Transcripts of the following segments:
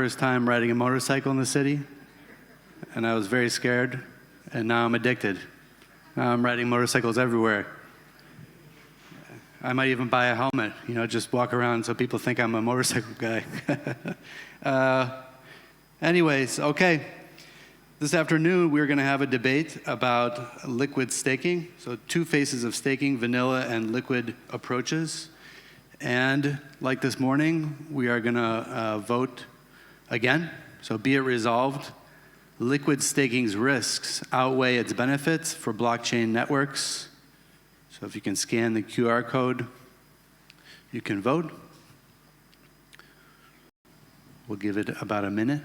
first time riding a motorcycle in the city, and I was very scared, and now I'm addicted. Now I'm riding motorcycles everywhere. I might even buy a helmet, just walk around so people think I'm a motorcycle guy. Anyways, okay. This afternoon, we're going to have a debate about liquid staking. So 2 faces of staking, vanilla and liquid approaches. And like this morning, we are going to vote again. So be it resolved, liquid staking's risks outweigh its benefits for blockchain networks. So if you can scan the QR code, you can vote. We'll give it about a minute.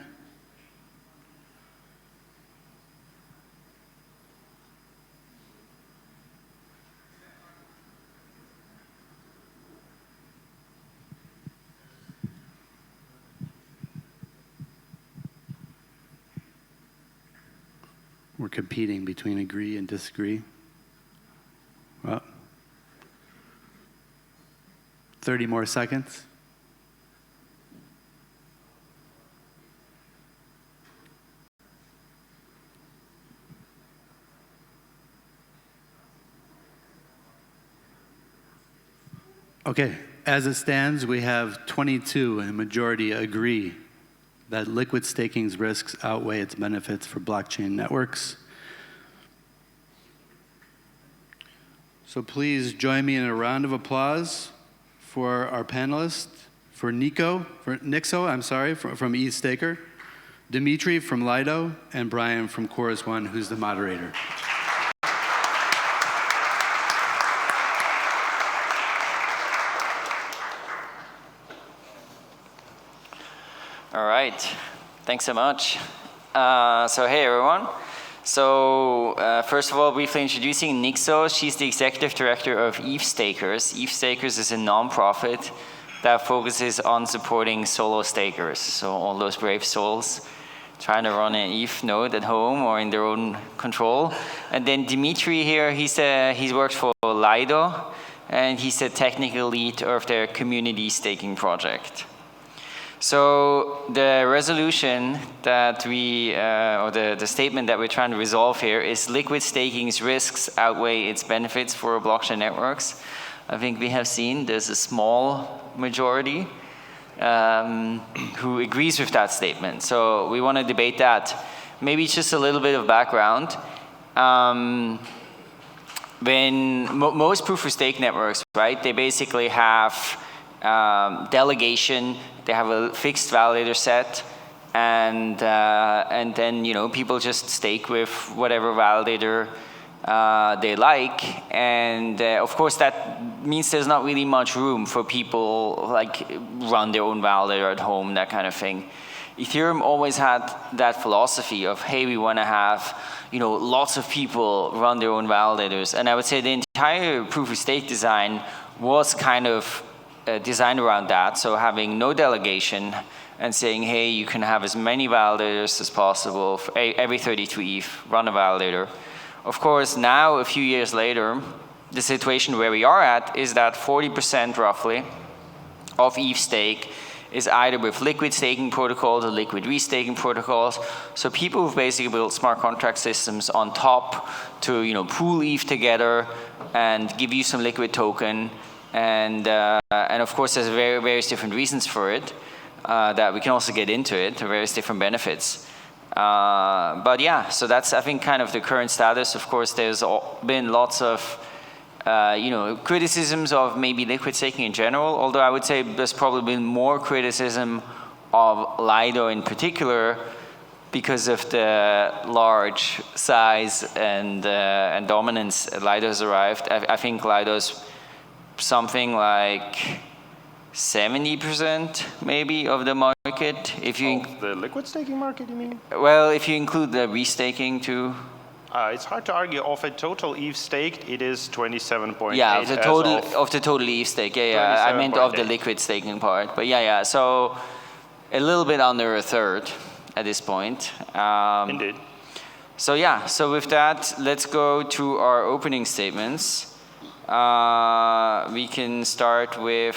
We're competing between agree and disagree. Well, 30 more seconds. Okay, as it stands, we have 22, and a majority agree that liquid staking's risks outweigh its benefits for blockchain networks. So please join me in a round of applause for our panelists, for Nixo, from eStaker, Dimitri from Lido, and Brian from Chorus One, who's the moderator. All right, thanks so much. So hey everyone. So first of all, briefly introducing Nixo. She's the executive director of eStakers. eStakers is a nonprofit that focuses on supporting solo stakers. So all those brave souls trying to run an ETH node at home or in their own control. And then Dimitri here, he's worked for Lido, and he's a technical lead of their community staking project. So the resolution that or the statement that we're trying to resolve here is liquid staking's risks outweigh its benefits for blockchain networks. I think we have seen there's a small majority who agrees with that statement. So we want to debate that. Maybe just a little bit of background. When most proof of stake networks, right, they basically have delegation. They have a fixed validator set, and then people just stake with whatever validator they like, and of course that means there's not really much room for people like run their own validator at home, that kind of thing. Ethereum always had that philosophy of, hey, we want to have lots of people run their own validators, and I would say the entire proof of stake design was kind of designed around that, so having no delegation and saying, hey, you can have as many validators as possible. For every 32 ETH, run a validator. Of course, now, a few years later, the situation where we are at is that 40% roughly of ETH stake is either with liquid staking protocols or liquid restaking protocols. So people who've basically built smart contract systems on top to pool ETH together and give you some liquid token. And of course, there's various different reasons for it that we can also get into it, various different benefits. But yeah, so that's, I think, kind of the current status. Of course, there's been lots of criticisms of maybe liquid staking in general, although I would say there's probably been more criticism of Lido in particular because of the large size and dominance Lido has arrived. I think Lido's something like 70% maybe of the market. If you the liquid staking market, you mean? Well, if you include the restaking too. It's hard to argue. Of a total ETH staked, it is 27.8. Yeah, of the total ETH stake. Yeah. I meant of the liquid staking part. But yeah. So a little bit under a third at this point. Indeed. So yeah. So with that, let's go to our opening statements. We can start with,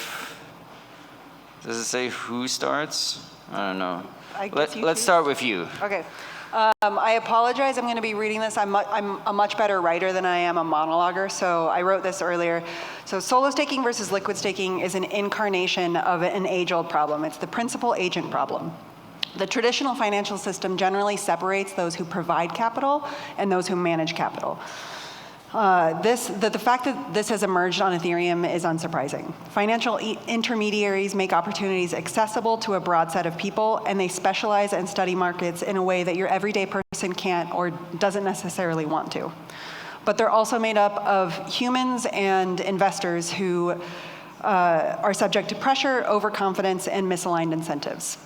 does it say who starts? I don't know. I guess Let's start with you. Okay. I apologize. I'm going to be reading this. I'm a much better writer than I am a monologuer, so I wrote this earlier. So solo staking versus liquid staking is an incarnation of an age-old problem. It's the principal agent problem. The traditional financial system generally separates those who provide capital and those who manage capital. The fact that this has emerged on Ethereum is unsurprising. Financial intermediaries make opportunities accessible to a broad set of people, and they specialize and study markets in a way that your everyday person can't or doesn't necessarily want to. But they're also made up of humans and investors who are subject to pressure, overconfidence, and misaligned incentives.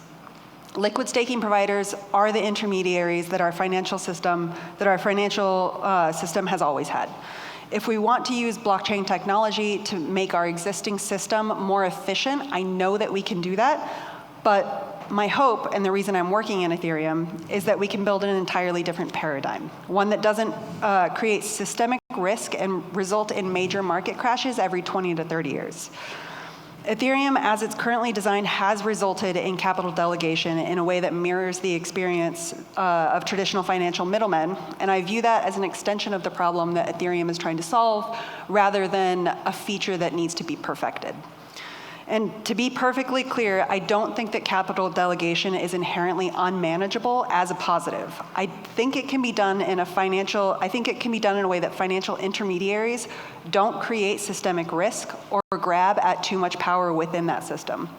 Liquid staking providers are the intermediaries that our financial system has always had. If we want to use blockchain technology to make our existing system more efficient, I know that we can do that, but my hope, and the reason I'm working in Ethereum, is that we can build an entirely different paradigm, one that doesn't create systemic risk and result in major market crashes every 20 to 30 years. Ethereum, as it's currently designed, has resulted in capital delegation in a way that mirrors the experience of traditional financial middlemen, and I view that as an extension of the problem that Ethereum is trying to solve, rather than a feature that needs to be perfected. And to be perfectly clear, I don't think that capital delegation is inherently unmanageable as a positive. I think it can be done in a way that financial intermediaries don't create systemic risk or grab at too much power within that system.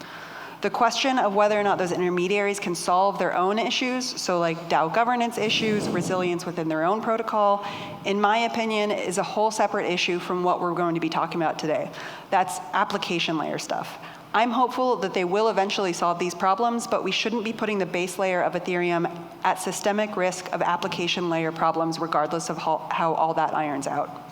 The question of whether or not those intermediaries can solve their own issues, so like DAO governance issues, resilience within their own protocol, in my opinion, is a whole separate issue from what we're going to be talking about today. That's application layer stuff. I'm hopeful that they will eventually solve these problems, but we shouldn't be putting the base layer of Ethereum at systemic risk of application layer problems, regardless of how all that irons out.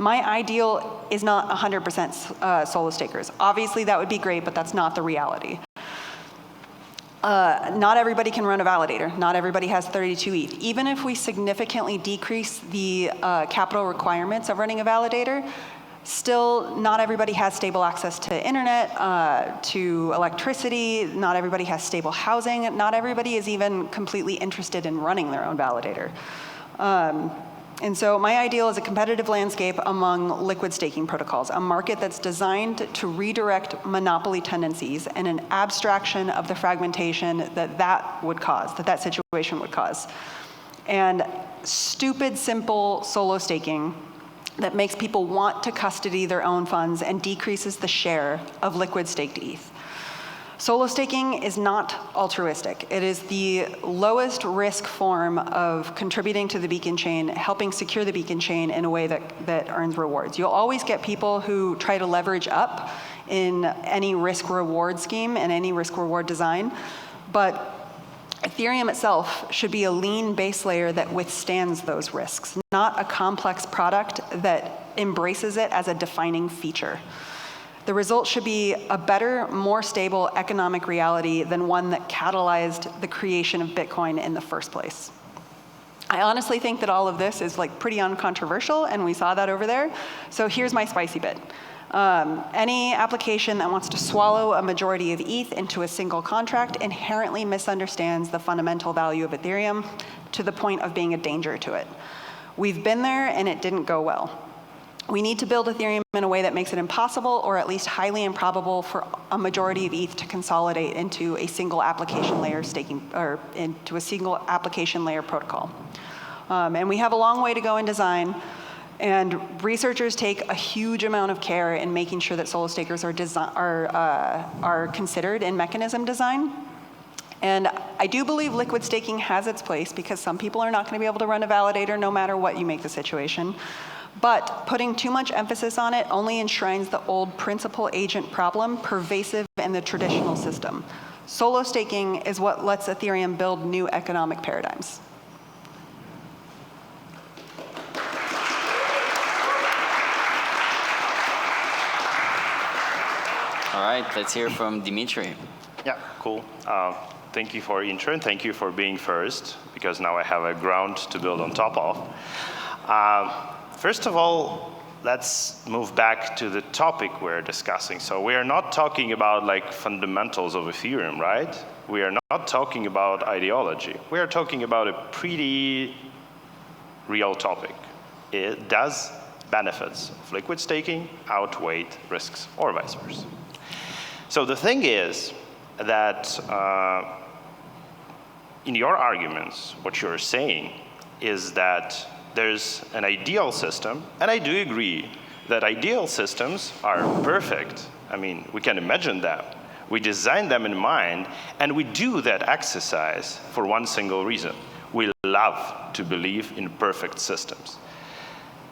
My ideal is not 100% solo stakers. Obviously, that would be great, but that's not the reality. Not everybody can run a validator. Not everybody has 32 ETH. Even if we significantly decrease the capital requirements of running a validator, still not everybody has stable access to internet, to electricity. Not everybody has stable housing. Not everybody is even completely interested in running their own validator. And so my ideal is a competitive landscape among liquid staking protocols, a market that's designed to redirect monopoly tendencies and an abstraction of the fragmentation that situation would cause. And stupid, simple solo staking that makes people want to custody their own funds and decreases the share of liquid staked ETH. Solo staking is not altruistic. It is the lowest risk form of contributing to the beacon chain, helping secure the beacon chain in a way that earns rewards. You'll always get people who try to leverage up in any risk-reward scheme and any risk-reward design, but Ethereum itself should be a lean base layer that withstands those risks, not a complex product that embraces it as a defining feature. The result should be a better, more stable economic reality than one that catalyzed the creation of Bitcoin in the first place. I honestly think that all of this is pretty uncontroversial, and we saw that over there. So here's my spicy bit. Any application that wants to swallow a majority of ETH into a single contract inherently misunderstands the fundamental value of Ethereum to the point of being a danger to it. We've been there, and it didn't go well. We need to build Ethereum in a way that makes it impossible, or at least highly improbable, for a majority of ETH to consolidate into a single application layer into a single application layer protocol. And we have a long way to go in design, and researchers take a huge amount of care in making sure that solo stakers are considered in mechanism design. And I do believe liquid staking has its place, because some people are not going to be able to run a validator no matter what you make the situation. But putting too much emphasis on it only enshrines the old principal agent problem pervasive in the traditional system. Solo staking is what lets Ethereum build new economic paradigms. All right, let's hear from Dimitri. Yeah, cool. Thank you for intro, and thank you for being first, because now I have a ground to build on top of. First of all, let's move back to the topic we're discussing. So we are not talking about like fundamentals of Ethereum, right? We are not talking about ideology. We are talking about a pretty real topic. Does benefits of liquid staking outweigh risks or vice versa? So the thing is that in your arguments, what you're saying is that there's an ideal system, and I do agree that ideal systems are perfect. I mean, we can imagine them. We design them in mind, and we do that exercise for one single reason. We love to believe in perfect systems.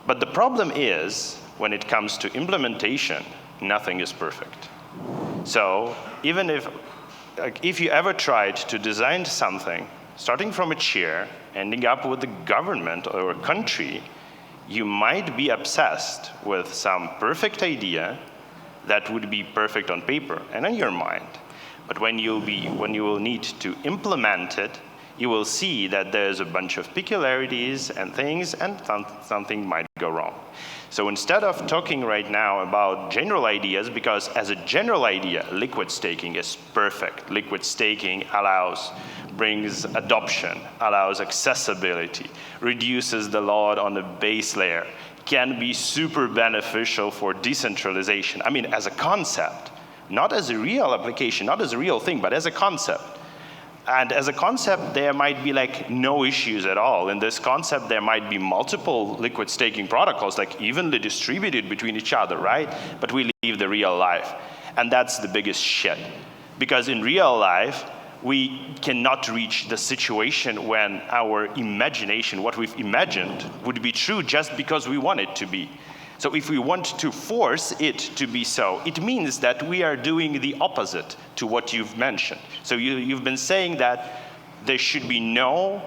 But the problem is, when it comes to implementation, nothing is perfect. So even if you ever tried to design something, starting from a chair, ending up with a government or a country, you might be obsessed with some perfect idea that would be perfect on paper and in your mind. But when you will need to implement it, you will see that there's a bunch of peculiarities and things, and something might go wrong. So instead of talking right now about general ideas, because as a general idea, liquid staking is perfect. Liquid staking brings adoption, allows accessibility, reduces the load on the base layer, can be super beneficial for decentralization. I mean, as a concept, not as a real application, not as a real thing, but as a concept. And as a concept, there might be like no issues at all. In this concept, there might be multiple liquid staking protocols, like evenly distributed between each other, right? But we leave the real life. And that's the biggest shit. Because in real life, we cannot reach the situation when our imagination, what we've imagined, would be true just because we want it to be. So if we want to force it to be so, it means that we are doing the opposite to what you've mentioned. So you've been saying that there should be no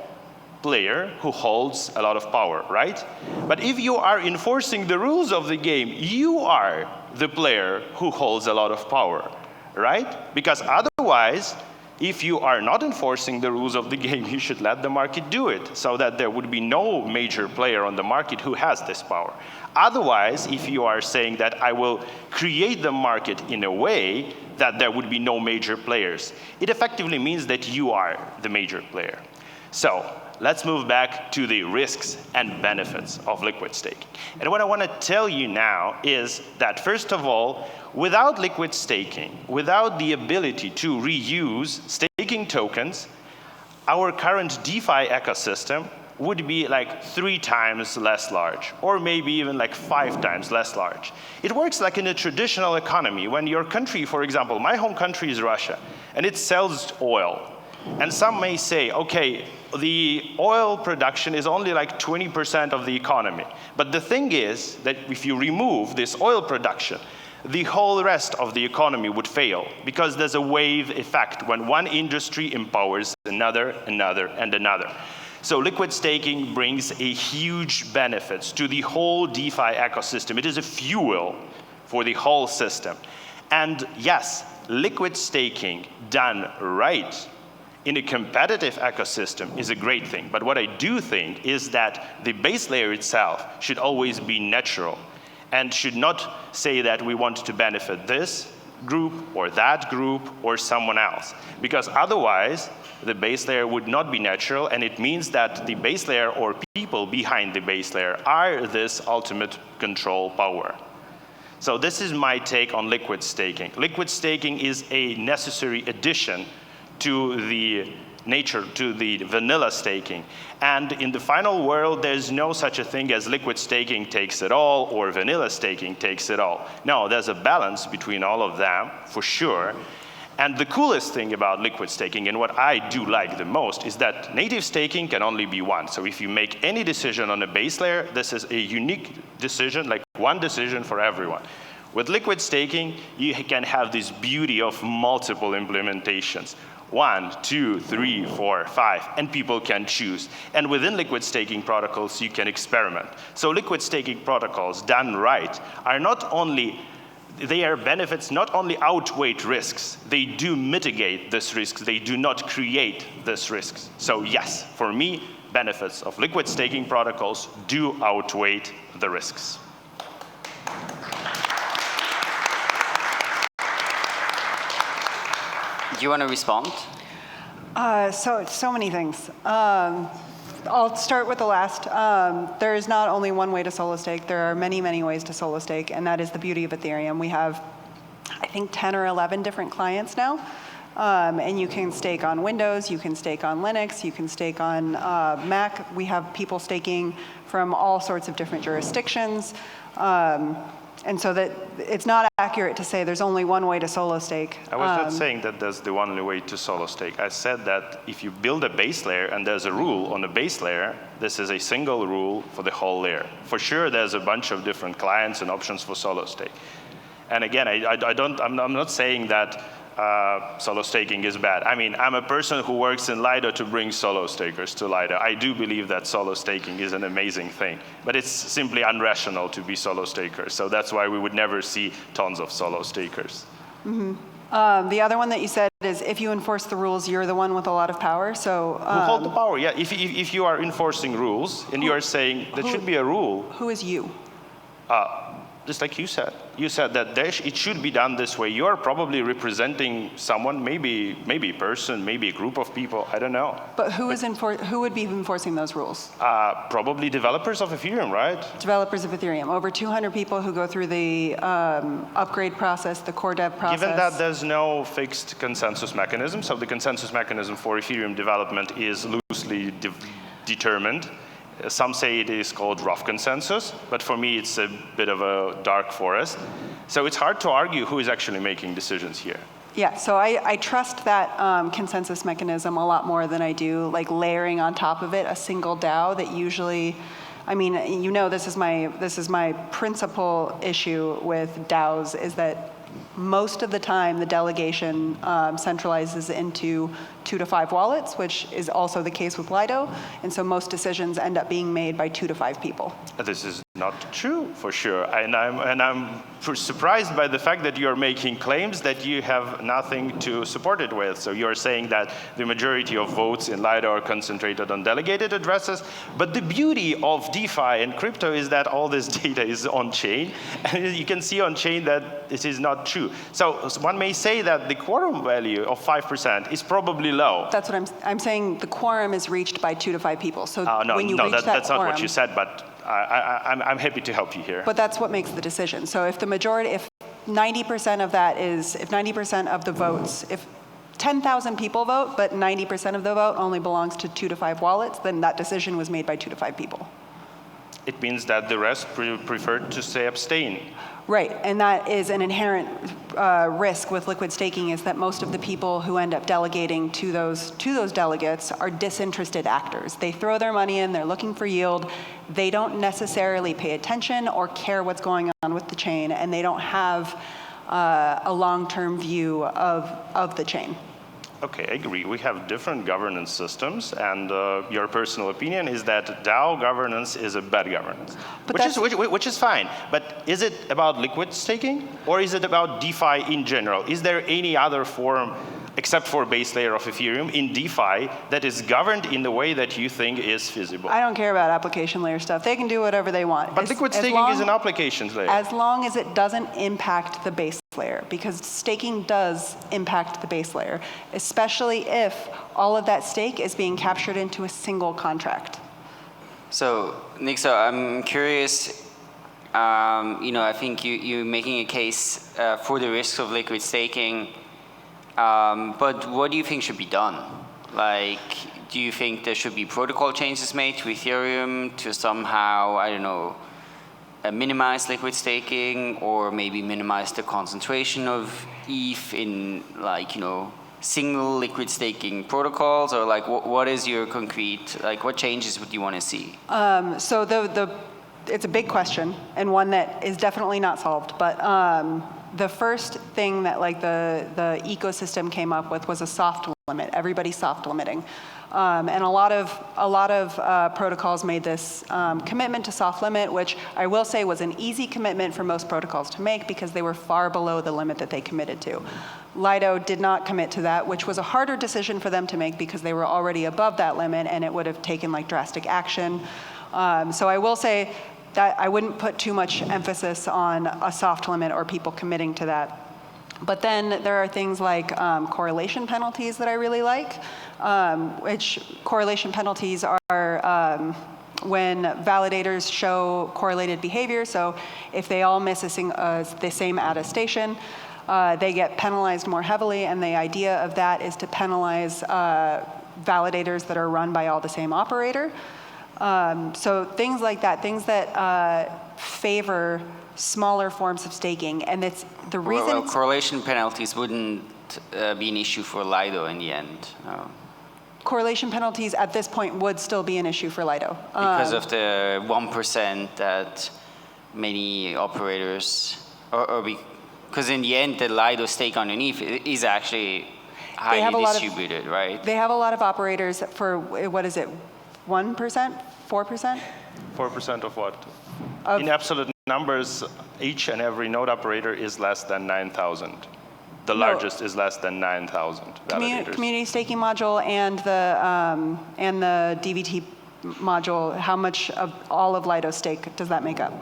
player who holds a lot of power, right? But if you are enforcing the rules of the game, you are the player who holds a lot of power, right? Because otherwise, if you are not enforcing the rules of the game, you should let the market do it so that there would be no major player on the market who has this power. Otherwise, if you are saying that I will create the market in a way that there would be no major players, it effectively means that you are the major player. So let's move back to the risks and benefits of liquid staking. And what I want to tell you now is that, first of all, without liquid staking, without the ability to reuse staking tokens, our current DeFi ecosystem would be like 3 times less large, or maybe even like 5 times less large. It works like in a traditional economy. When your country, for example, my home country is Russia, and it sells oil. And some may say, okay, the oil production is only like 20% of the economy. But the thing is that if you remove this oil production, the whole rest of the economy would fail, because there's a wave effect when one industry empowers another, another, and another. So liquid staking brings a huge benefits to the whole DeFi ecosystem. It is a fuel for the whole system. And yes, liquid staking done right in a competitive ecosystem is a great thing. But what I do think is that the base layer itself should always be natural and should not say that we want to benefit this group or that group or someone else. Because otherwise, the base layer would not be natural, and it means that the base layer or people behind the base layer are this ultimate control power. So this is my take on liquid staking. Liquid staking is a necessary addition to the vanilla staking. And in the final world, there's no such a thing as liquid staking takes it all or vanilla staking takes it all. No, there's a balance between all of them, for sure. And the coolest thing about liquid staking, and what I do like the most, is that native staking can only be one. So if you make any decision on a base layer, this is a unique decision, like one decision for everyone. With liquid staking, you can have this beauty of multiple implementations. 1, 2, 3, 4, 5, and people can choose. And within liquid staking protocols, you can experiment. So liquid staking protocols done right are not only, their benefits not only outweigh risks, they do mitigate these risks, they do not create these risks. So yes, for me, benefits of liquid staking protocols do outweigh the risks. Do you want to respond? So many things. I'll start with the last. There is not only one way to solo stake. There are many, many ways to solo stake, and that is the beauty of Ethereum. We have, I think, 10 or 11 different clients now, and you can stake on Windows, you can stake on Linux, you can stake on Mac. We have people staking from all sorts of different jurisdictions. And so that it's not accurate to say there's only one way to solo stake. I was not saying that that's the only way to solo stake. I said that if you build a base layer and there's a rule on the base layer, this is a single rule for the whole layer. For sure, there's a bunch of different clients and options for solo stake. And again, I'm not saying that solo staking is bad. I mean, I'm a person who works in Lido to bring solo stakers to Lido. I do believe that solo staking is an amazing thing, but it's simply unrational to be solo stakers. So that's why we would never see tons of solo stakers. Mm-hmm. The other one that you said is if you enforce the rules, you're the one with a lot of power. So who hold the power? Yeah, if you are enforcing rules and you are saying there should be a rule. Who is you? Just like you said that it should be done this way. You are probably representing someone, maybe a person, maybe a group of people. I don't know. But who would be enforcing those rules? Probably developers of Ethereum, right? Developers of Ethereum. Over 200 people who go through the upgrade process, the core dev process. Given that there's no fixed consensus mechanism, so the consensus mechanism for Ethereum development is loosely determined. Some say it is called rough consensus, but for me it's a bit of a dark forest. So it's hard to argue who is actually making decisions here. Yeah, so I trust that consensus mechanism a lot more than I do like layering on top of it a single DAO that usually, I mean, you know, this is my principal issue with DAOs is that most of the time the delegation centralizes into 2 to 5 wallets, which is also the case with Lido, and so most decisions end up being made by 2 to 5 people. This is not true, for sure, and I'm surprised by the fact that you're making claims that you have nothing to support it with. So you're saying that the majority of votes in Lido are concentrated on delegated addresses, but the beauty of DeFi and crypto is that all this data is on-chain, and you can see on-chain that this is not true. So one may say that the quorum value of 5% is probably low. That's what I'm saying. The quorum is reached by 2 to 5 people. So when you reach that's quorum, not what you said, but I'm happy to help you here. But that's what makes the decision. So if the majority, if 90% of that is, if 90% of the votes, if 10,000 people vote, but 90% of the vote only belongs to 2 to 5 wallets, then that decision was made by 2 to 5 people. It means that the rest preferred to say abstain. Right, and that is an inherent risk with liquid staking is that most of the people who end up delegating to those delegates are disinterested actors. They throw their money in, they're looking for yield, they don't necessarily pay attention or care what's going on with the chain, and they don't have a long-term view of the chain. Okay, I agree. We have different governance systems, and your personal opinion is that DAO governance is a bad governance, which is fine. But is it about liquid staking, or is it about DeFi in general? Is there any other form, except for base layer of Ethereum, in DeFi that is governed in the way that you think is feasible? I don't care about application layer stuff. They can do whatever they want. But liquid staking is an applications layer. As long as it doesn't impact the base layer, because staking does impact the base layer, especially if all of that stake is being captured into a single contract. So, Nick, I'm curious, I think you're making a case for the risks of liquid staking, but what do you think should be done? Like, do you think there should be protocol changes made to Ethereum to somehow, I don't know, minimize liquid staking, or maybe minimize the concentration of ETH in, single liquid staking protocols, or what is your concrete, what changes would you want to see? So it's a big question and one that is definitely not solved, but the first thing that the ecosystem came up with was a soft limit. Everybody's soft limiting. And a lot of protocols made this commitment to soft limit, which I will say was an easy commitment for most protocols to make because they were far below the limit that they committed to. Lido did not commit to that, which was a harder decision for them to make because they were already above that limit and it would have taken drastic action. So I will say that I wouldn't put too much emphasis on a soft limit or people committing to that. But then there are things like correlation penalties that I really like, which correlation penalties are when validators show correlated behavior. So if they all miss the same attestation, they get penalized more heavily. And the idea of that is to penalize validators that are run by all the same operator. So things like that, things that favor smaller forms of staking, and it's the reason. Well, correlation penalties wouldn't be an issue for Lido in the end. No. Correlation penalties at this point would still be an issue for Lido. Because of the 1% that many operators, because in the end, the Lido stake underneath is actually highly distributed, right? They have a lot of operators for, what is it, 1%, 4%? 4% of what? In absolute numbers, each and every node operator is less than 9,000. The largest is less than 9,000 validators. Community staking module and the DVT module, how much of all of Lido stake does that make up?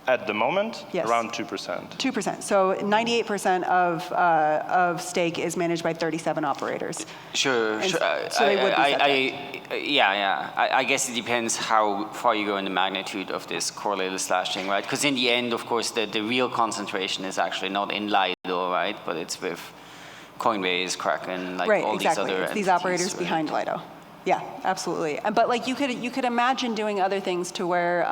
At the moment, yes. Around 2%. 2%. So 98% of stake is managed by 37 operators. Sure. So they would be subject. I guess it depends how far you go in the magnitude of this correlated slashing, right? Because in the end, of course, the real concentration is actually not in Lido, right? But it's with Coinbase, Kraken, like right, all exactly. these other It's these entities, operators right? behind Lido. Yeah, absolutely. But like you could imagine doing other things to where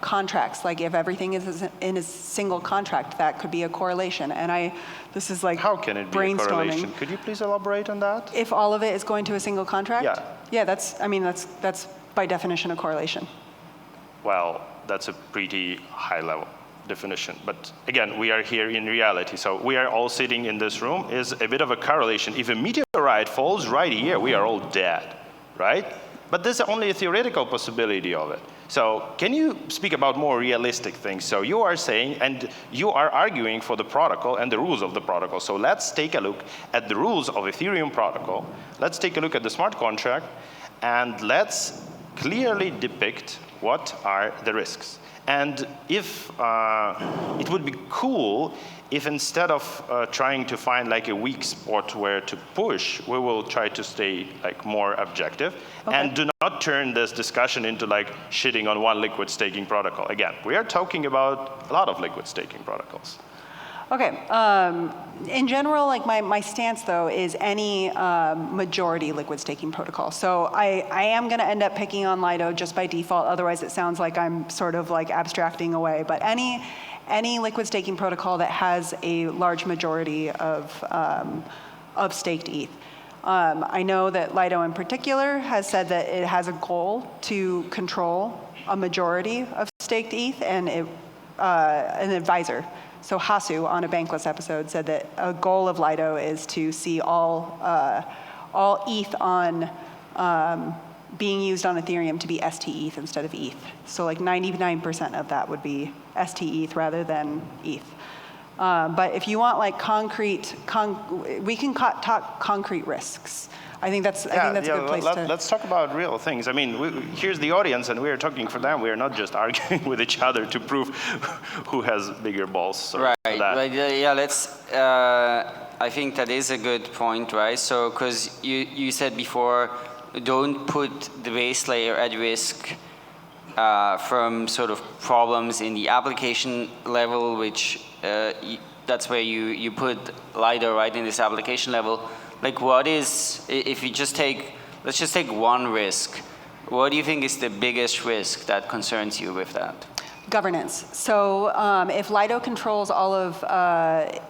contracts, like if everything is in a single contract, that could be a correlation. And this is like How can it be a correlation? Could you please elaborate on that? If all of it is going to a single contract? Yeah. Yeah, that's by definition a correlation. Well, that's a pretty high level definition. But again, we are here in reality. So we are all sitting in this room is a bit of a correlation. If a meteorite falls right here, we are all dead, right? But there's only a theoretical possibility of it. So can you speak about more realistic things? So you are saying, and you are arguing for the protocol and the rules of the protocol. So let's take a look at the rules of Ethereum protocol. Let's take a look at the smart contract, and let's clearly depict what are the risks. And if it would be cool if instead of trying to find like a weak spot where to push, we will try to stay like more objective and do not turn this discussion into like shitting on one liquid staking protocol. Again, we are talking about a lot of liquid staking protocols. Okay. In general, like my stance though is any majority liquid staking protocol. So I am going to end up picking on Lido just by default. Otherwise, it sounds like I'm sort of like abstracting away. But any liquid staking protocol that has a large majority of staked ETH. I know that Lido in particular has said that it has a goal to control a majority of staked ETH, and an advisor. So Hasu, on a Bankless episode, said that a goal of Lido is to see all ETH on being used on Ethereum to be ST-ETH instead of ETH. So like 99% of that would be ST-ETH rather than ETH. But if you want like we can talk concrete risks. I think that's a good place to. Let's talk about real things. I mean, here's the audience, and we are talking for them. We are not just arguing with each other to prove who has bigger balls. So right. Yeah. Let's. I think that is a good point, right? So, because you said before, don't put the base layer at risk from sort of problems in the application level, which that's where you put Lido right in this application level. Like what is, if you just let's just take one risk, what do you think is the biggest risk that concerns you with that? Governance. So if Lido controls all of,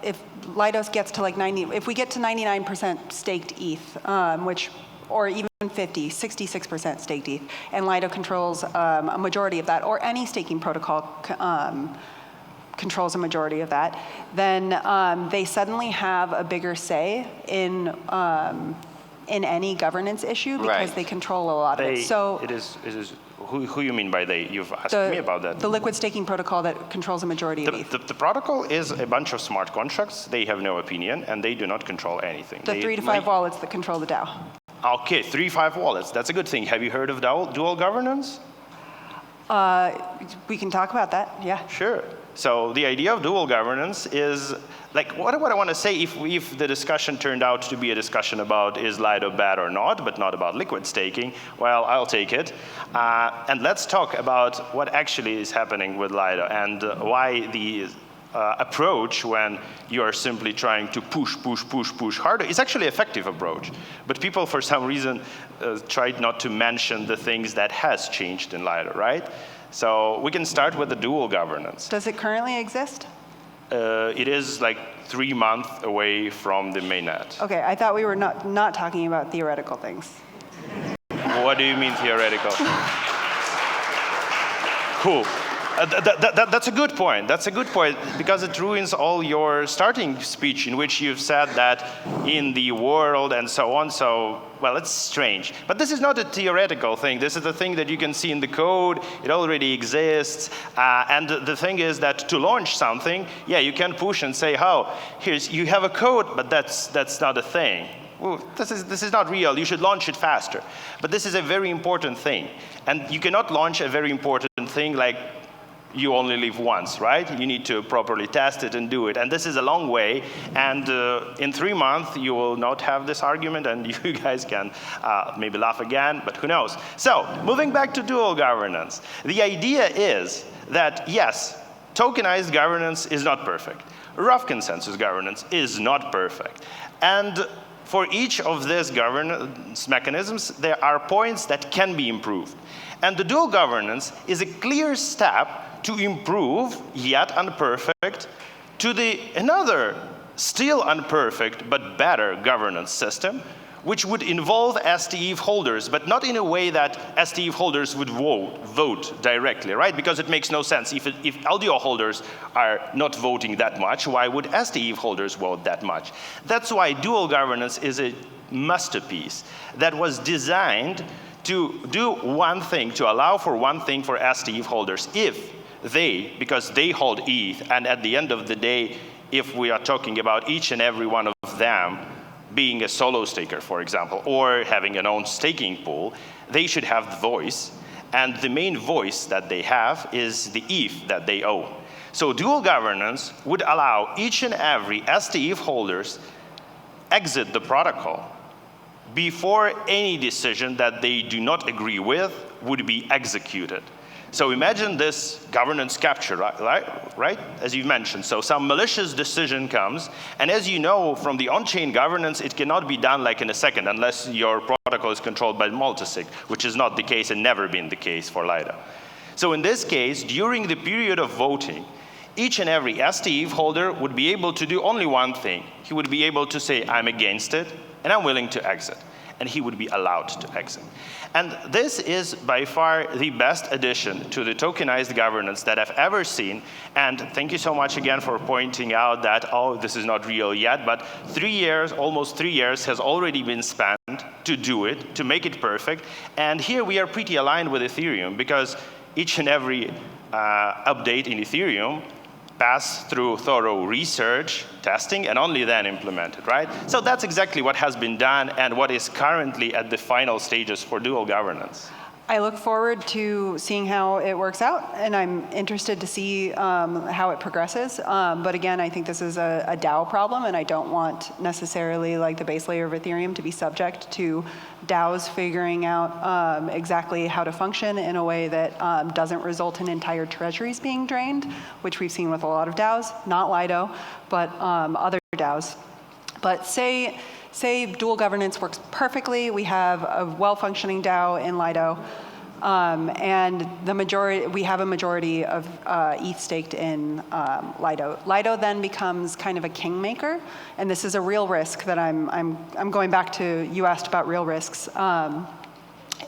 if Lido gets to like if we get to 99% staked ETH, or even 66% staked ETH, and Lido controls a majority of that, or any staking protocol controls a majority of that, then they suddenly have a bigger say in any governance issue because they control a lot of it. So it is who you mean by they? You've asked me about that. The liquid staking protocol that controls a majority of ETH. The protocol is a bunch of smart contracts. They have no opinion, and they do not control anything. The 3 to 5 wallets that control the DAO. Okay, 3-5 wallets. That's a good thing. Have you heard of dual governance? We can talk about that, yeah. Sure. So the idea of dual governance is, like, what I want to say, if the discussion turned out to be a discussion about is Lido bad or not, but not about liquid staking, well, I'll take it. And let's talk about what actually is happening with Lido and why the approach when you're simply trying to push harder is actually an effective approach. But people, for some reason, tried not to mention the things that has changed in Lido, right? So we can start with the dual governance. Does it currently exist? It is like 3 months away from the mainnet. Okay, I thought we were not talking about theoretical things. What do you mean theoretical? Cool. That's a good point. That's a good point, because it ruins all your starting speech in which you've said that in the world and so on. So, well, it's strange. But this is not a theoretical thing. This is a thing that you can see in the code. It already exists. And the thing is that to launch something, yeah, you can push and say, oh, you have a code, but that's not a thing. Well, this is not real. You should launch it faster. But this is a very important thing. And you cannot launch a very important thing like you only live once, right? You need to properly test it and do it. And this is a long way. And in 3 months, you will not have this argument, and you guys can maybe laugh again, but who knows? So, moving back to dual governance. The idea is that, yes, tokenized governance is not perfect. Rough consensus governance is not perfect. And for each of these governance mechanisms, there are points that can be improved. And the dual governance is a clear step to improve, yet imperfect, to another, still imperfect, but better governance system, which would involve STEV holders, but not in a way that STEV holders would vote directly, right? Because it makes no sense. If LDO holders are not voting that much, why would STEV holders vote that much? That's why dual governance is a masterpiece that was designed to do one thing, to allow for one thing for STEV holders. If they, because they hold ETH, and at the end of the day, if we are talking about each and every one of them being a solo staker, for example, or having an own staking pool, they should have the voice. And the main voice that they have is the ETH that they own. So dual governance would allow each and every STEV holders exit the protocol before any decision that they do not agree with would be executed. So imagine this governance capture, right? As you mentioned. So some malicious decision comes, and as you know from the on-chain governance, it cannot be done like in a second unless your protocol is controlled by multisig, which is not the case and never been the case for Lido. So in this case, during the period of voting, each and every STEV holder would be able to do only one thing. He would be able to say, I'm against it, and I'm willing to exit. And he would be allowed to exit. And this is by far the best addition to the tokenized governance that I've ever seen. And thank you so much again for pointing out that, oh, this is not real yet, but 3 years, almost 3 years has already been spent to do it, to make it perfect. And here we are pretty aligned with Ethereum, because each and every update in Ethereum pass through thorough research, testing, and only then implemented, right? So that's exactly what has been done and what is currently at the final stages for dual governance. I look forward to seeing how it works out, and I'm interested to see how it progresses. But again, I think this is a DAO problem, and I don't want necessarily like the base layer of Ethereum to be subject to DAOs figuring out exactly how to function in a way that doesn't result in entire treasuries being drained, which we've seen with a lot of DAOs, not Lido, but other DAOs. But say dual governance works perfectly. We have a well-functioning DAO in Lido, and we have a majority of ETH staked in Lido. Lido then becomes kind of a kingmaker, and this is a real risk that I'm going back to. You asked about real risks.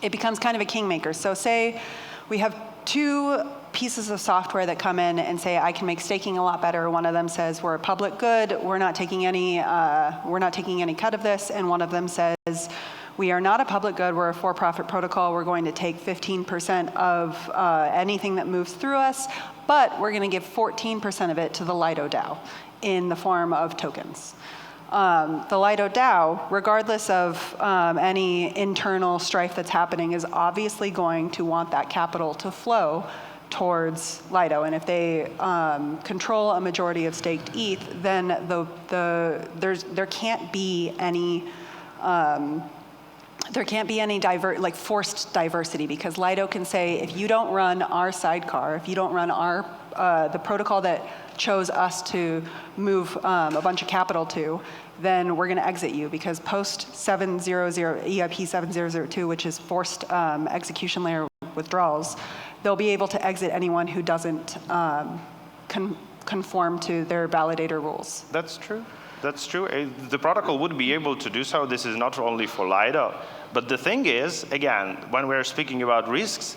It becomes kind of a kingmaker. So say we have two pieces of software that come in and say, I can make staking a lot better. One of them says, we're a public good, we're not taking any cut of this. And one of them says, we are not a public good, we're a for-profit protocol, we're going to take 15% of anything that moves through us, but we're going to give 14% of it to the Lido DAO in the form of tokens. The Lido DAO, regardless of any internal strife that's happening, is obviously going to want that capital to flow towards Lido. And if they control a majority of staked ETH, then there can't be any forced diversity, because Lido can say, if you don't run our sidecar, if you don't run our the protocol that chose us to move a bunch of capital to, then we're going to exit you, because post 700 EIP 7002, which is forced execution layer withdrawals, they'll be able to exit anyone who doesn't conform to their validator rules. That's true. That's true. The protocol would be able to do so. This is not only for Lido. But the thing is, again, when we're speaking about risks,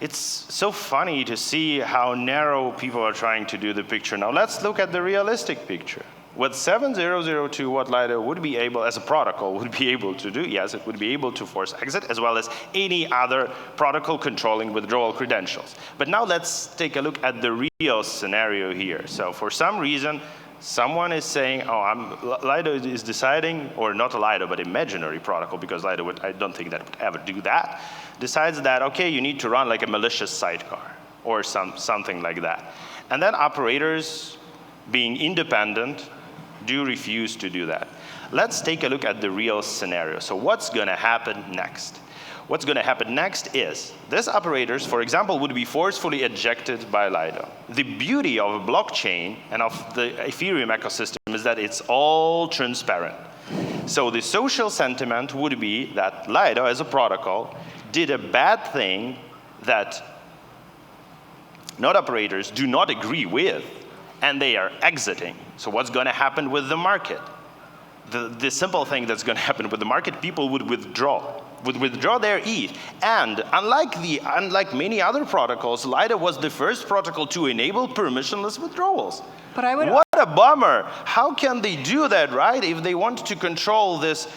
it's so funny to see how narrow people are trying to do the picture. Now let's look at the realistic picture. With 7002, what Lido would be able, as a protocol, would be able to do, yes, it would be able to force exit, as well as any other protocol controlling withdrawal credentials. But now let's take a look at the real scenario here. So for some reason, someone is saying, oh, Lido is deciding, or not a Lido, but imaginary protocol, because Lido would, I don't think that would ever do that, decides that, okay, you need to run like a malicious sidecar, or something like that. And then operators, being independent, do refuse to do that. Let's take a look at the real scenario. So what's going to happen next? What's going to happen next is, these operators, for example, would be forcefully ejected by Lido. The beauty of a blockchain and of the Ethereum ecosystem is that it's all transparent. So the social sentiment would be that Lido, as a protocol, did a bad thing that node operators do not agree with, and they are exiting. So what's going to happen with the market? The simple thing that's going to happen with the market, people would withdraw their ETH. And unlike many other protocols, Lido was the first protocol to enable permissionless withdrawals. But I would... What a bummer. How can they do that, right? If they want to control this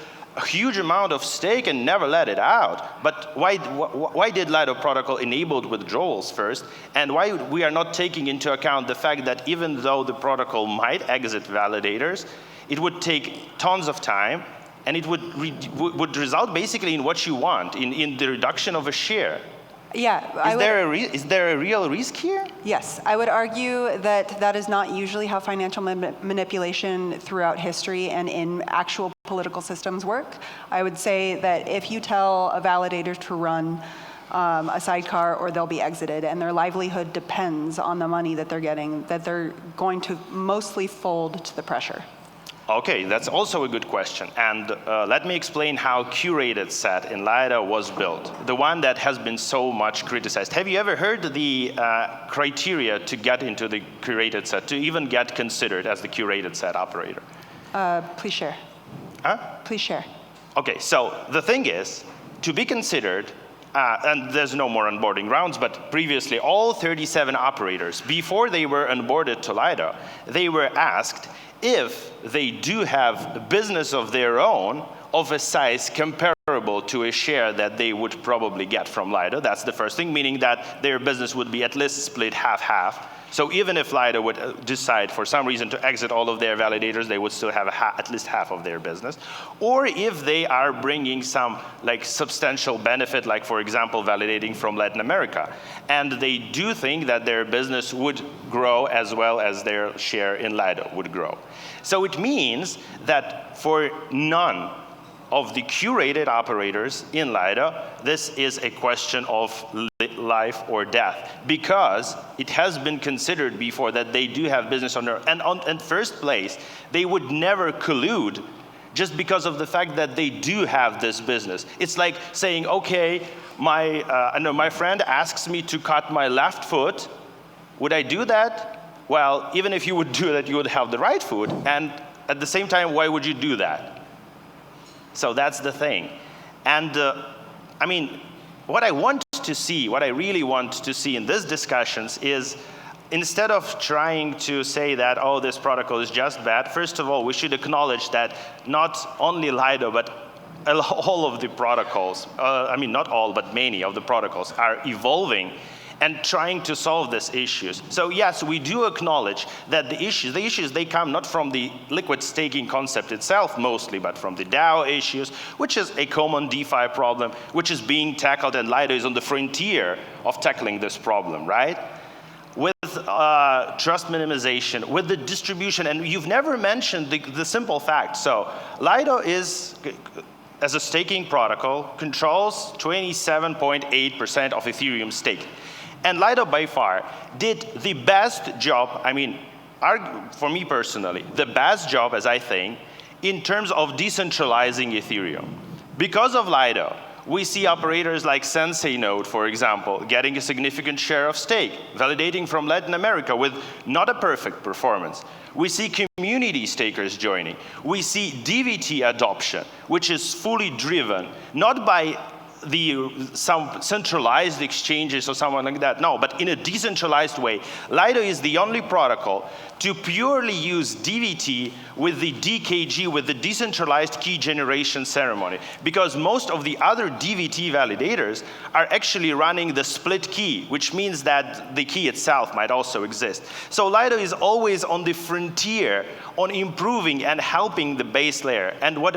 huge amount of stake and never let it out. But why did Lido protocol enabled withdrawals first? And why we are not taking into account the fact that even though the protocol might exit validators, it would take tons of time, and it would result basically in what you want, in the reduction of a share. Yeah. Is there a real risk here? Yes, I would argue that that is not usually how financial manipulation throughout history and in actual political systems work. I would say that if you tell a validator to run a sidecar, or they'll be exited, and their livelihood depends on the money that they're getting, that they're going to mostly fold to the pressure. Okay, that's also a good question. And let me explain how curated set in Lido was built, the one that has been so much criticized. Have you ever heard the criteria to get into the curated set, to even get considered as the curated set operator? Please share. Huh? Please share. Okay, so the thing is, to be considered, and there's no more onboarding rounds, but previously all 37 operators, before they were onboarded to Lido, they were asked if they do have a business of their own of a size comparable to a share that they would probably get from Lido. That's the first thing, meaning that their business would be at least split half-half. So even if Lido would decide for some reason to exit all of their validators, they would still have at least half of their business. Or if they are bringing some substantial benefit, like for example, validating from Latin America, and they do think that their business would grow as well as their share in Lido would grow. So it means that for none of the curated operators in Lido, this is a question of life or death, because it has been considered before that they do have business on their own. And in first place, they would never collude just because of the fact that they do have this business. It's like saying, okay, my friend asks me to cut my left foot. Would I do that? Well, even if you would do that, you would have the right foot. And at the same time, why would you do that? So that's the thing. And I mean, what I want to see, what I really want to see in these discussions is, instead of trying to say that, oh, this protocol is just bad, first of all, we should acknowledge that not only Lido, but all of the protocols, I mean, not all, but many of the protocols are evolving. and trying to solve these issues. So yes, we do acknowledge that the issues they come not from the liquid staking concept itself mostly, but from the DAO issues, which is a common DeFi problem, which is being tackled, and Lido is on the frontier of tackling this problem, right? With trust minimization, with the distribution, and you've never mentioned the simple fact. So Lido is, as a staking protocol, controls 27.8% of Ethereum stake. And Lido by far did the best job, I mean, for me personally, the best job, as I think, in terms of decentralizing Ethereum. Because of Lido, we see operators like Sensei Node, for example, getting a significant share of stake, validating from Latin America with not a perfect performance. We see community stakers joining. We see DVT adoption, which is fully driven, not by some centralized exchanges or someone like that, no, but in a decentralized way. Lido is the only protocol to purely use DVT with the DKG, with the decentralized key generation ceremony, because most of the other DVT validators are actually running the split key, which means that the key itself might also exist. So Lido is always on the frontier on improving and helping the base layer. And what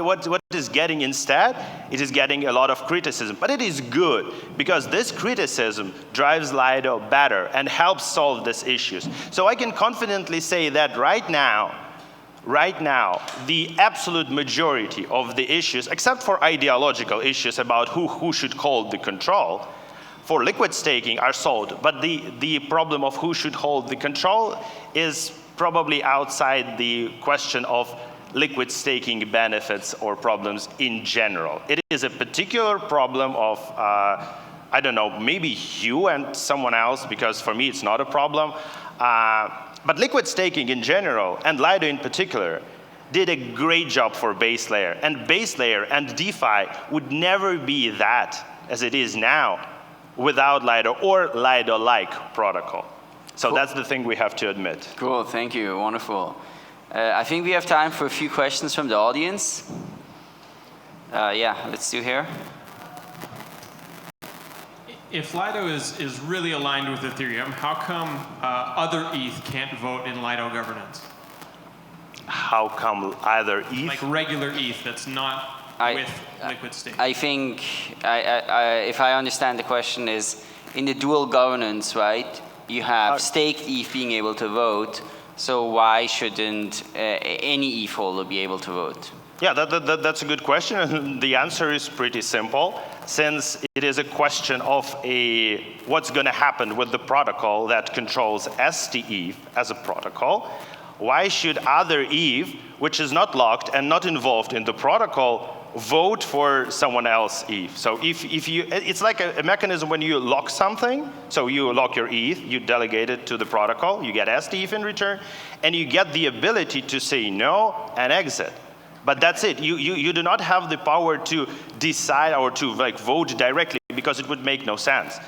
is getting instead? It is getting a lot of criticism. But it is good, because this criticism drives Lido better and helps solve these issues. So I can confidently say that right now, the absolute majority of the issues, except for ideological issues about who should hold the control, for liquid staking are solved. But the problem of who should hold the control is probably outside the question of liquid staking benefits or problems in general. It is a particular problem of, I don't know, maybe you and someone else, because for me it's not a problem. But liquid staking in general, and Lido in particular, did a great job for base layer. And base layer and DeFi would never be that as it is now without Lido or Lido-like protocol. So that's the thing we have to admit. Cool, thank you, wonderful. I think we have time for a few questions from the audience. Yeah, let's do here. If Lido is really aligned with Ethereum, how come other ETH can't vote in Lido governance? How come either ETH? Like regular ETH that's not with liquid stake. I think, if I understand the question is, in the dual governance, right, you have staked ETH being able to vote, so why shouldn't any ETH holder be able to vote? Yeah, that's a good question, and the answer is pretty simple. Since it is a question of what's going to happen with the protocol that controls STETH as a protocol, why should other ETH, which is not locked and not involved in the protocol, vote for someone else ETH? So if you, it's like a mechanism when you lock something. So you lock your ETH, you delegate it to the protocol, you get STETH in return, and you get the ability to say no and exit. But that's it. You do not have the power to decide or to vote directly, because it would make no sense.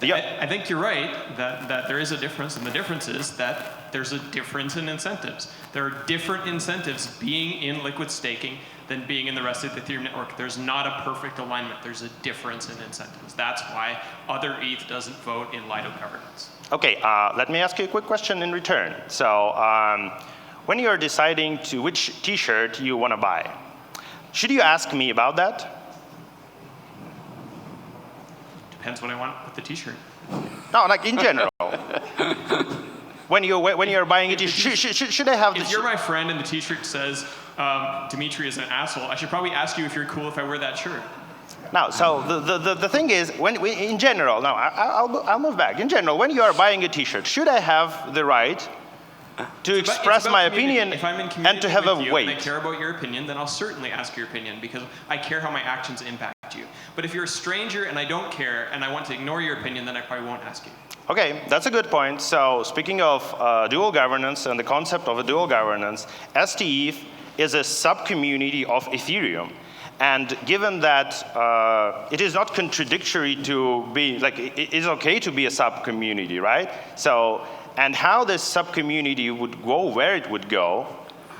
I think you're right that there is a difference, and the difference is that there's a difference in incentives. There are different incentives being in liquid staking than being in the rest of the Ethereum network. There's not a perfect alignment. There's a difference in incentives. That's why other ETH doesn't vote in Lido governance. Okay, let me ask you a quick question in return. So when you're deciding which t-shirt you want to buy, should you ask me about that? Depends what I want with the t-shirt. No, like in general. when you're buying a t-shirt, should I have If you're my friend and the t-shirt says, Dimitri is an asshole, I should probably ask you if you're cool if I wear that shirt. Now, so the thing is, in general, now I'll move back. In general, when you are buying a t-shirt, should I have the right to express my opinion and to have a weight? If I care about your opinion, then I'll certainly ask your opinion, because I care how my actions impact you. But if you're a stranger and I don't care and I want to ignore your opinion, then I probably won't ask you. Okay, that's a good point. So speaking of dual governance and the concept of a dual governance, STETH is a sub-community of Ethereum. And given that it is not contradictory to be, it is okay to be a sub-community, right? So, and how this sub-community would go, where it would go,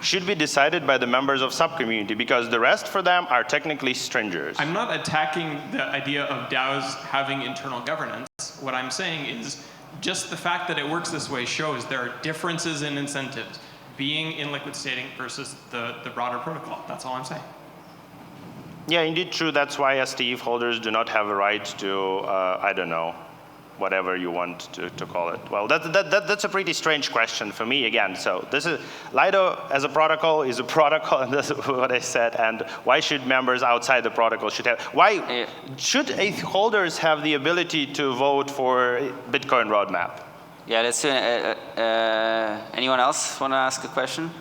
should be decided by the members of sub-community, because the rest for them are technically strangers. I'm not attacking the idea of DAOs having internal governance. What I'm saying is just the fact that it works this way shows there are differences in incentives being in liquid staking versus the broader protocol. That's all I'm saying. Yeah, indeed true. That's why STETH holders do not have a right to, I don't know, whatever you want to call it. Well, that's a pretty strange question for me again. So this is, Lido as a protocol is a protocol, and that's what I said. And why should members outside the protocol should have, why should ETH holders have the ability to vote for Bitcoin roadmap? Yeah, let's do anyone else want to ask a question?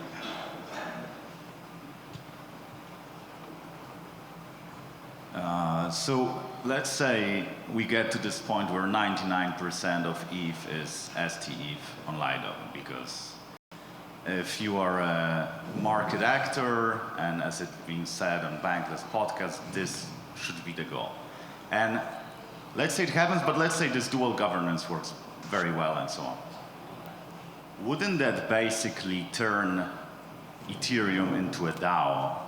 So let's say we get to this point where 99% of ETH is STETH on Lido, because if you are a market actor, and as it's been said on Bankless podcast, this should be the goal. And let's say it happens, but let's say this dual governance works very well and so on. Wouldn't that basically turn Ethereum into a DAO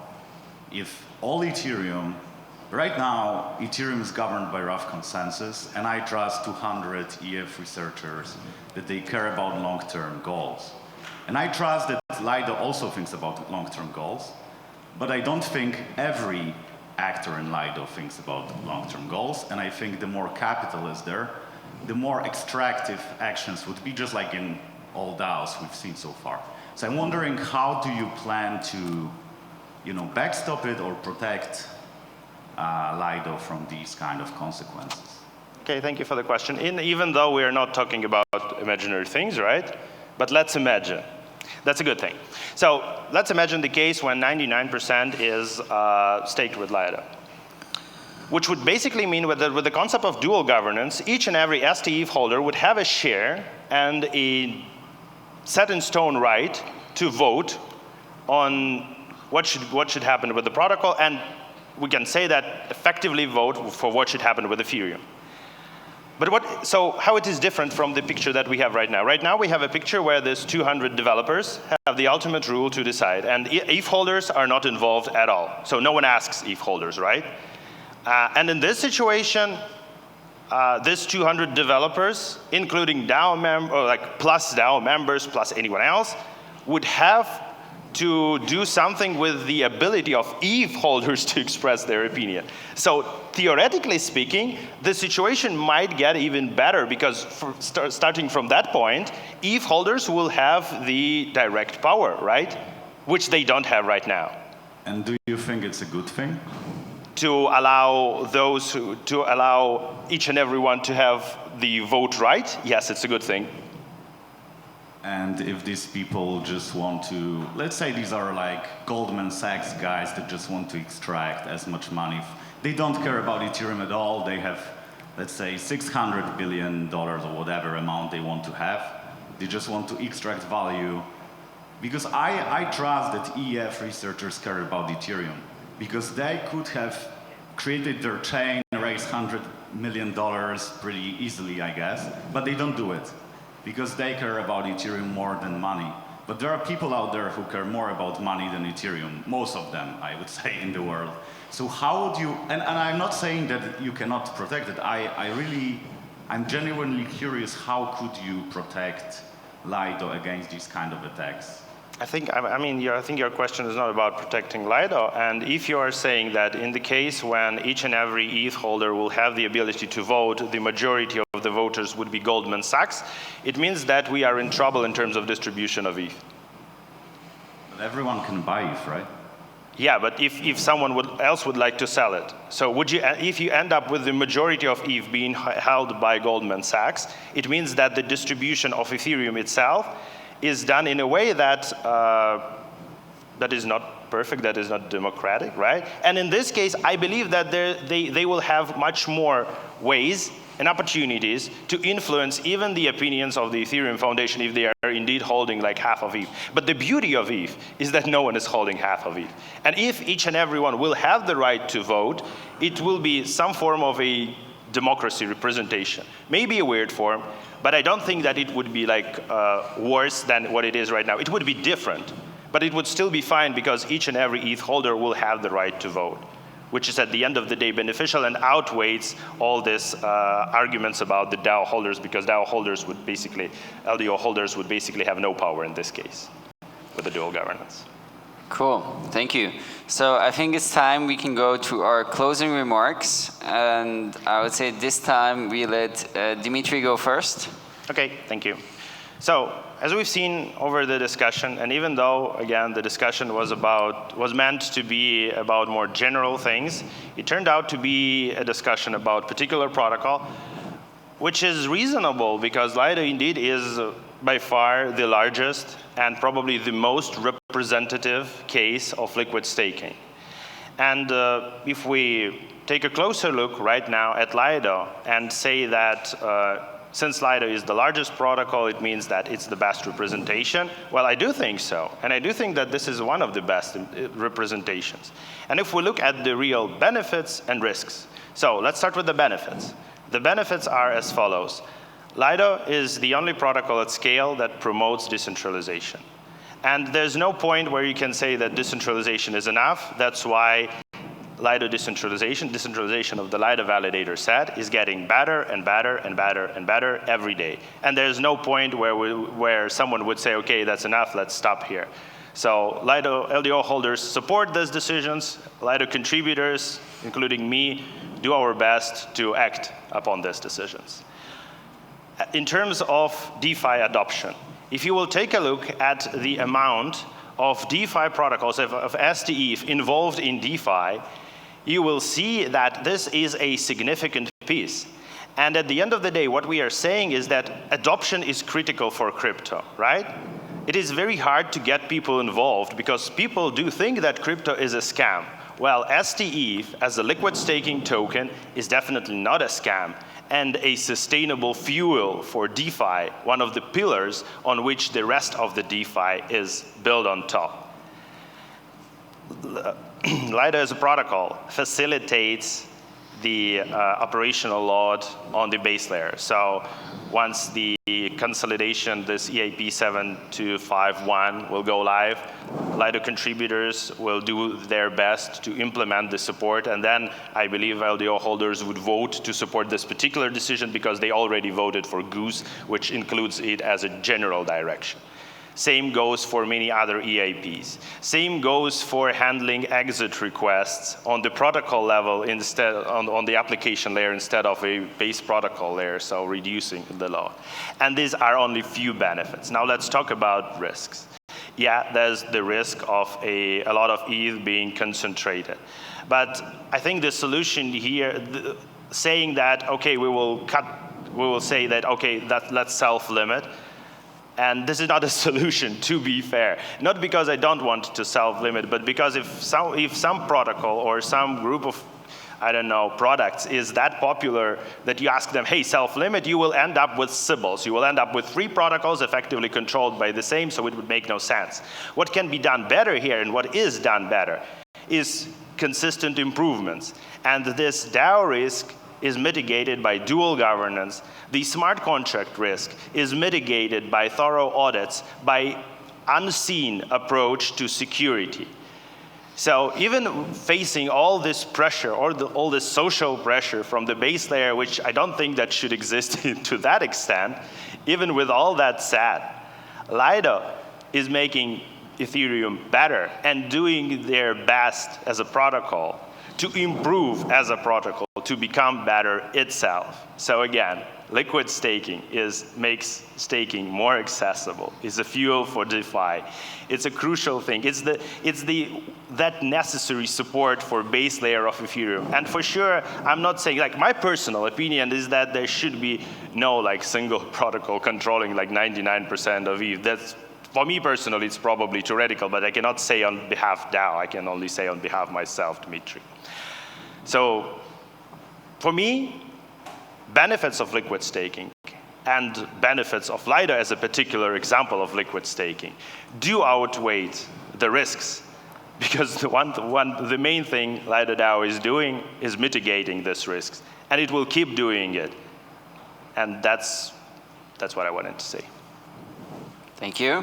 if all Ethereum, right now, Ethereum is governed by rough consensus, and I trust 200 EF researchers that they care about long-term goals. And I trust that Lido also thinks about long-term goals, but I don't think every actor in Lido thinks about long-term goals, and I think the more capital is there, the more extractive actions would be, just like in all DAOs we've seen so far. So I'm wondering, how do you plan to, backstop it or protect Lido from these kind of consequences? Okay, thank you for the question. Even though we are not talking about imaginary things, right? But let's imagine. That's a good thing. So let's imagine the case when 99% is staked with Lido, which would basically mean with the concept of dual governance, each and every STETH holder would have a share and a set-in-stone right to vote on what should happen with the protocol, and we can say that effectively vote for what should happen with Ethereum. But so how it is different from the picture that we have right now? Right now we have a picture where there's 200 developers have the ultimate rule to decide, and ETH holders are not involved at all. So no one asks ETH holders, right? And in this situation, these 200 developers, including DAO members, plus DAO members, plus anyone else, would have to do something with the ability of ETH holders to express their opinion. So theoretically speaking, the situation might get even better, because starting from that point, ETH holders will have the direct power, right? Which they don't have right now. And do you think it's a good thing? To allow each and everyone to have the vote right? Yes, it's a good thing. And if these people just want to, let's say these are like Goldman Sachs guys that just want to extract as much money. They don't care about Ethereum at all. They have, let's say, $600 billion or whatever amount they want to have. They just want to extract value. Because I trust that EF researchers care about Ethereum. Because they could have created their chain, raised $100 million pretty easily, I guess. But they don't do it, because they care about Ethereum more than money. But there are people out there who care more about money than Ethereum, most of them, I would say, in the world. So how would you, and I'm not saying that you cannot protect it, I'm genuinely curious, how could you protect Lido against these kind of attacks? I think your question is not about protecting Lido, and if you are saying that in the case when each and every ETH holder will have the ability to vote, the majority of the voters would be Goldman Sachs, it means that we are in trouble in terms of distribution of ETH. But everyone can buy ETH, right? Yeah, but if someone else would like to sell it, so if you end up with the majority of ETH being held by Goldman Sachs, it means that the distribution of Ethereum itself is done in a way that that is not perfect, that is not democratic, right? And in this case, I believe that they will have much more ways and opportunities to influence even the opinions of the Ethereum Foundation if they are indeed holding like half of ETH. But the beauty of ETH is that no one is holding half of ETH. And if each and everyone will have the right to vote, it will be some form of a democracy representation. Maybe a weird form, but I don't think that it would be like worse than what it is right now. It would be different, but it would still be fine because each and every ETH holder will have the right to vote. which is at the end of the day beneficial and outweighs all these arguments about the DAO holders, because DAO holders would basically, LDO holders would basically have no power in this case with the dual governance. Cool, thank you. So I think it's time we can go to our closing remarks. And I would say this time we let Dimitri go first. Okay, thank you. So as we've seen over the discussion, and even though, again, the discussion was meant to be about more general things, it turned out to be a discussion about particular protocol, which is reasonable because Lido indeed is by far the largest and probably the most representative case of liquid staking. And if we take a closer look right now at Lido and say that since Lido is the largest protocol, it means that it's the best representation. Well, I do think so. And I do think that this is one of the best representations. And if we look at the real benefits and risks. So let's start with the benefits. The benefits are as follows. Lido is the only protocol at scale that promotes decentralization. And there's no point where you can say that decentralization is enough. That's why Lido decentralization of the Lido validator set is getting better and better and better and better every day. And there's no point where someone would say, okay, that's enough, let's stop here. So Lido LDO holders support these decisions. Lido contributors, including me, do our best to act upon these decisions. In terms of DeFi adoption, if you will take a look at the amount of DeFi protocols, of STETH involved in DeFi, you will see that this is a significant piece. And at the end of the day, what we are saying is that adoption is critical for crypto, right? It is very hard to get people involved because people do think that crypto is a scam. Well, STETH as a liquid staking token is definitely not a scam and a sustainable fuel for DeFi, one of the pillars on which the rest of the DeFi is built on top. Lido as a protocol facilitates the operational load on the base layer. So once the consolidation, this EIP 7251 will go live, Lido contributors will do their best to implement the support, and then I believe LDO holders would vote to support this particular decision because they already voted for Goose, which includes it as a general direction. Same goes for many other EIPs. Same goes for handling exit requests on the protocol level instead, on the application layer instead of a base protocol layer, so reducing the load. And these are only few benefits. Now let's talk about risks. Yeah, there's the risk of a lot of ETH being concentrated. But I think the solution here, saying that, okay, we will say that, okay, let's self-limit. And this is not a solution, to be fair. Not because I don't want to self-limit, but because if some protocol or some group of, I don't know, products is that popular that you ask them, hey, self-limit, you will end up with Sybils. You will end up with 3 protocols effectively controlled by the same, so it would make no sense. What can be done better here, and what is done better, is consistent improvements. And this DAO risk is mitigated by dual governance. The smart contract risk is mitigated by thorough audits, by unseen approach to security. So even facing all this pressure, or all this social pressure from the base layer, which I don't think that should exist to that extent, even with all that said, Lido is making Ethereum better and doing their best as a protocol to improve as a protocol, to become better itself. So again, liquid staking makes staking more accessible. It's a fuel for DeFi. It's a crucial thing. It's that necessary support for base layer of Ethereum. And for sure, I'm not saying, like, my personal opinion is that there should be no like single protocol controlling like 99% of ETH. That's, for me personally, it's probably theoretical, but I cannot say on behalf of DAO. I can only say on behalf of myself, Dmitry. So for me, benefits of liquid staking and benefits of Lido as a particular example of liquid staking do outweigh the risks, because the main thing Lido DAO is doing is mitigating these risks, and it will keep doing it. And that's what I wanted to say. Thank you.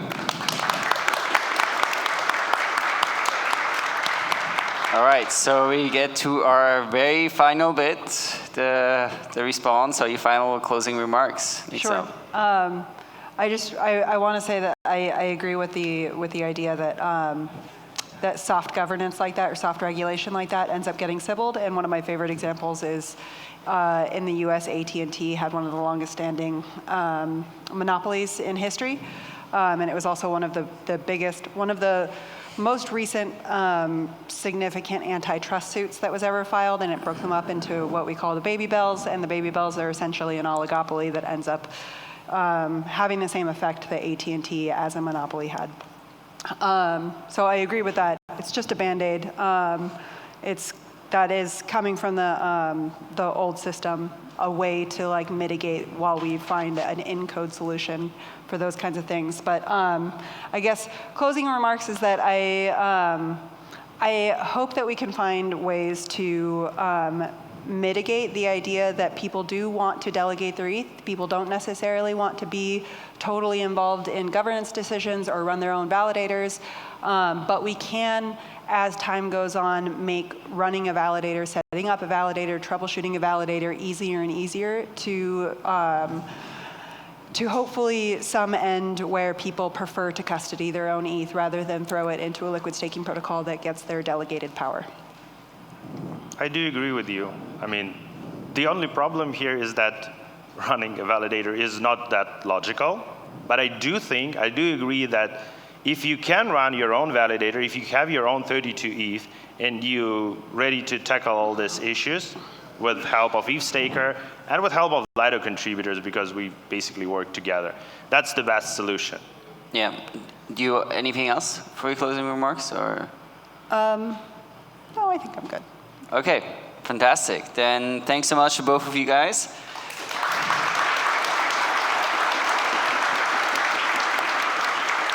All right, so we get to our very final bit, the response. So your final closing remarks. Sure. I want to say that I agree with the idea that that soft governance like that or soft regulation like that ends up getting sybiled. And one of my favorite examples is in the U.S., AT&T had one of the longest standing monopolies in history. And it was also one of the most recent significant antitrust suits that was ever filed, and it broke them up into what we call the baby bells, and the baby bells are essentially an oligopoly that ends up having the same effect that AT&T as a monopoly had. So I agree with that. It's just a Band-Aid. That is coming from the old system, a way to like mitigate while we find an in-code solution for those kinds of things. But I guess closing remarks is that I hope that we can find ways to mitigate the idea that people do want to delegate their ETH. People don't necessarily want to be totally involved in governance decisions or run their own validators. But we can, as time goes on, make running a validator, setting up a validator, troubleshooting a validator easier and easier to hopefully some end where people prefer to custody their own ETH rather than throw it into a liquid staking protocol that gets their delegated power. I do agree with you. I mean, the only problem here is that running a validator is not that logical. But I do agree that if you can run your own validator, if you have your own 32 ETH, and you're ready to tackle all these issues with help of ETH Staker and with help of Lido contributors, because we basically work together, that's the best solution. Yeah. Do you anything else for your closing remarks, or? No, I think I'm good. Okay, fantastic. Then thanks so much to both of you guys.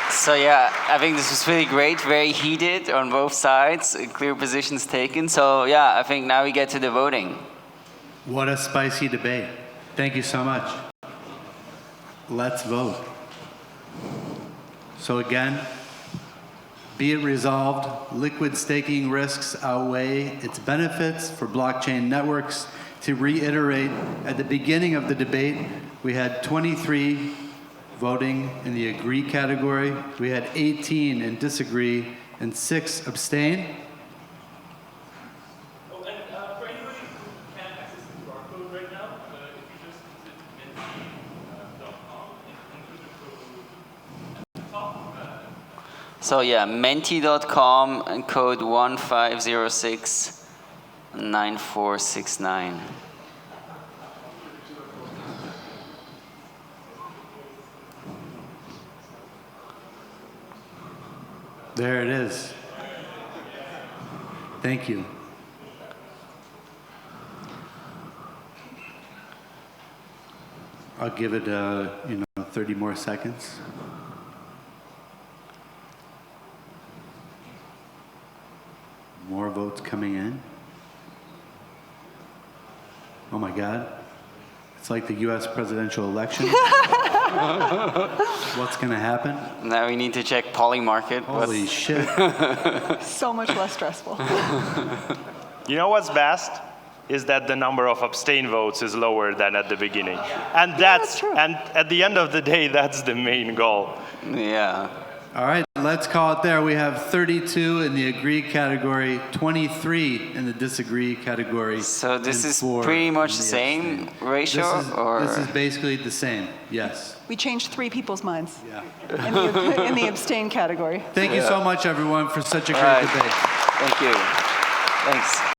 So yeah, I think this was really great, very heated on both sides, clear positions taken. So yeah, I think now we get to the voting. What a spicy debate. Thank you so much. Let's vote. So again, be it resolved, liquid staking risks outweigh its benefits for blockchain networks. To reiterate, at the beginning of the debate, we had 23 voting in the agree category. We had 18 in disagree and 6 abstain. Oh, and for anybody who can't access the QR code right now, if you just visit menti.com and enter the code at the top. So yeah, menti.com and code 1506 9469. There it is. Thank you. I'll give it 30 more seconds. More votes coming in. Oh my God. It's like the US presidential election. What's going to happen? Now we need to check Polymarket. Holy shit. So much less stressful. You know what's best? Is that the number of abstain votes is lower than at the beginning. And that's true. And at the end of the day, that's the main goal. Yeah. All right, let's call it there. We have 32 in the agree category, 23 in the disagree category. So this and is 4 pretty much in the the same abstain. ratio, or? This is basically the same, yes. We changed 3 people's minds Yeah. in the abstain category. Thank you so much, everyone, for such a great All right. debate. Thank you. Thanks.